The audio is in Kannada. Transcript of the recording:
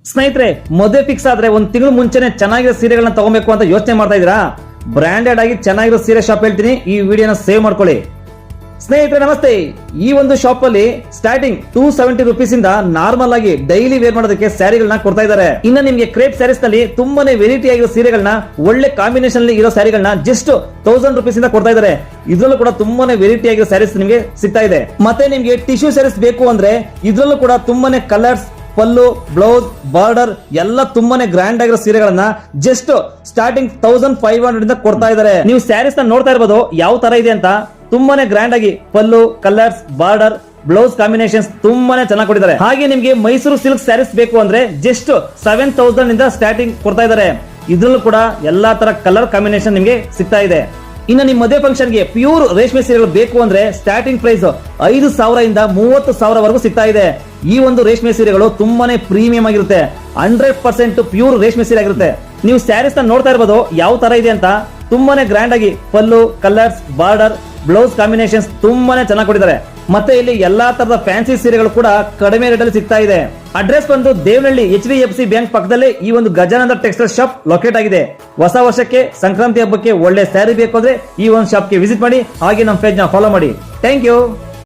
ಸ್ನೇಹಿತರೆ, ಮದುವೆ ಫಿಕ್ಸ್ ಆದ್ರೆ ಒಂದ್ ತಿಂಗಳು ಮುಂಚೆನೆ ಚೆನ್ನಾಗಿರೋ ಸೀರೆಗಳನ್ನ ತಗೋಬೇಕು ಅಂತ ಯೋಚನೆ ಮಾಡ್ತಾ ಇದೀರಾ? ಬ್ರಾಂಡೆಡ್ ಆಗಿ ಚೆನ್ನಾಗಿರೋ ಸೀರೆ ಶಾಪ್ ಹೇಳ್ತೀನಿ, ಈ ವಿಡಿಯೋನ ಸೇವ್ ಮಾಡ್ಕೊಳ್ಳಿ. ಸ್ನೇಹಿತರೆ ನಮಸ್ತೆ. ಈ ಒಂದು ಶಾಪ್ ಅಲ್ಲಿ ಸ್ಟಾರ್ಟಿಂಗ್ 270 rupees ಇಂದ ನಾರ್ಮಲ್ ಆಗಿ ಡೈಲಿ ವೇರ್ ಮಾಡೋದಕ್ಕೆ ಸ್ಯಾರಿಗಳನ್ನ ಕೊಡ್ತಾ ಇದ್ದಾರೆ. ಇನ್ನು ನಿಮ್ಗೆ ಕ್ರೇಪ್ ಸ್ಯಾರೀಸ್ ನಲ್ಲಿ ತುಂಬಾನೇ ವೆರೈಟಿ ಆಗಿರೋ ಸೀರೆಗಳನ್ನ, ಒಳ್ಳೆ ಕಾಂಬಿನೇಷನ್ ಅಲ್ಲಿ ಇರೋ ಸ್ಯಾರಿಗಳನ್ನ ಜಸ್ಟ್ 1000 rupees ಇಂದ ಕೊಡ್ತಾ ಇದ್ದಾರೆ. ಇದ್ರಲ್ಲೂ ಕೂಡ ತುಂಬಾನೇ ವೆರೈಟಿ ಆಗಿರೋ ಸ್ಯಾರೀಸ್ ನಿಮ್ಗೆ ಸಿಗ್ತಾ ಇದೆ. ಮತ್ತೆ ನಿಮ್ಗೆ ಟಿಶ್ಯೂ ಸ್ಯಾರೀಸ್ ಬೇಕು ಅಂದ್ರೆ ಇದ್ರಲ್ಲೂ ಕೂಡ ತುಂಬಾನೇ ಕಲರ್ಸ್, ಪಲ್ಲು, ಬ್ಲೌಸ್, ಬಾರ್ಡರ್ ಎಲ್ಲ ತುಂಬಾನೇ ಗ್ರ್ಯಾಂಡ್ ಆಗಿರೋ ಸೀರೆಗಳನ್ನ ಜಸ್ಟ್ ಸ್ಟಾರ್ಟಿಂಗ್ 1500 ಇಂದ ಕೊಡ್ತಾ ಇದ್ದಾರೆ. ನೀವು ಸ್ಯಾರೀಸ್ ನ ನೋಡ್ತಾ ಇರಬಹುದು ಯಾವ ತರ ಇದೆ ಅಂತ. ತುಂಬಾನೇ ಗ್ರ್ಯಾಂಡ್ ಆಗಿ ಪಲ್ಲು, ಕಲರ್ಸ್, ಬಾರ್ಡರ್, ಬ್ಲೌಸ್ ಕಾಂಬಿನೇಷನ್ಸ್ ತುಂಬಾನೇ ಚೆನ್ನಾಗಿ ಕೊಟ್ಟಿದ್ದಾರೆ. ಹಾಗೆ ನಿಮ್ಗೆ ಮೈಸೂರು ಸಿಲ್ಕ್ ಸ್ಯಾರೀಸ್ ಬೇಕು ಅಂದ್ರೆ ಜಸ್ಟ್ 7000 ಇಂದ ಸ್ಟಾರ್ಟಿಂಗ್ ಕೊಡ್ತಾ ಇದ್ದಾರೆ. ಇದ್ರಲ್ಲೂ ಕೂಡ ಎಲ್ಲಾ ತರ ಕಲರ್ ಕಾಂಬಿನೇಷನ್ ನಿಮ್ಗೆ ಸಿಗ್ತಾ ಇದೆ. ಇನ್ನು ನಿಮ್ಮ ಮದುವೆ ಫಂಕ್ಷನ್ ಗೆ ಪ್ಯೂರ್ ರೇಷ್ಮೆ ಸೀರೆಗಳು ಬೇಕು ಅಂದ್ರೆ ಸ್ಟಾರ್ಟಿಂಗ್ ಪ್ರೈಸ್ 5000 ಇಂದ 30,000 ವರೆಗೂ ಸಿಗ್ತಾ ಇದೆ. ಈ ಒಂದು ರೇಷ್ಮೆ ಸೀರೆಗಳು ತುಂಬಾನೇ ಪ್ರೀಮಿಯಂ ಆಗಿರುತ್ತೆ. 100% ಪ್ಯೂರ್ ರೇಷ್ಮೆ ಸೀರೆ ಆಗಿರುತ್ತೆ. ನೀವು ಸ್ಯಾರೀಸ್ ನ ನೋಡ್ತಾ ಇರಬಹುದು ಯಾವ ತರ ಇದೆ ಅಂತ. ತುಂಬಾನೇ ಗ್ರ್ಯಾಂಡ್ ಆಗಿ ಪಲ್ಲು, ಕಲರ್ಸ್, ಬಾರ್ಡರ್, ಬ್ಲೌಸ್ ಕಾಂಬಿನೇಷನ್ಸ್ ತುಂಬಾನೇ ಚೆನ್ನಾಗಿ ಕೊಟ್ಟಿದ್ದಾರೆ. ಮತ್ತೆ ಇಲ್ಲಿ ಎಲ್ಲಾ ತರದ ಫ್ಯಾನ್ಸಿ ಸೀರೆಗಳು ಕೂಡ ಕಡಿಮೆ ರೇಟ್ ಅಲ್ಲಿ ಸಿಗ್ತಾ ಇದೆ. ಅಡ್ರೆಸ್ ಬಂದು ದೇವನಹಳ್ಳಿ HDFC ಬ್ಯಾಂಕ್ ಪಕ್ಕದಲ್ಲೇ ಈ ಒಂದು ಗಜಾನಂದ ಟೆಕ್ಸ್ಟೈಲ್ ಶಾಪ್ ಲೊಕೇಟ್ ಆಗಿದೆ. ಹೊಸ ವರ್ಷಕ್ಕೆ, ಸಂಕ್ರಾಂತಿ ಹಬ್ಬಕ್ಕೆ ಒಳ್ಳೆ ಸ್ಯಾರಿ ಬೇಕು ಅಂದ್ರೆ ಈ ಒಂದು ಶಾಪ್ಗೆ ವಿಸಿಟ್ ಮಾಡಿ. ಹಾಗೆ ನಮ್ಮ ಪೇಜ್ ನ ಫಾಲೋ ಮಾಡಿ. Thank you.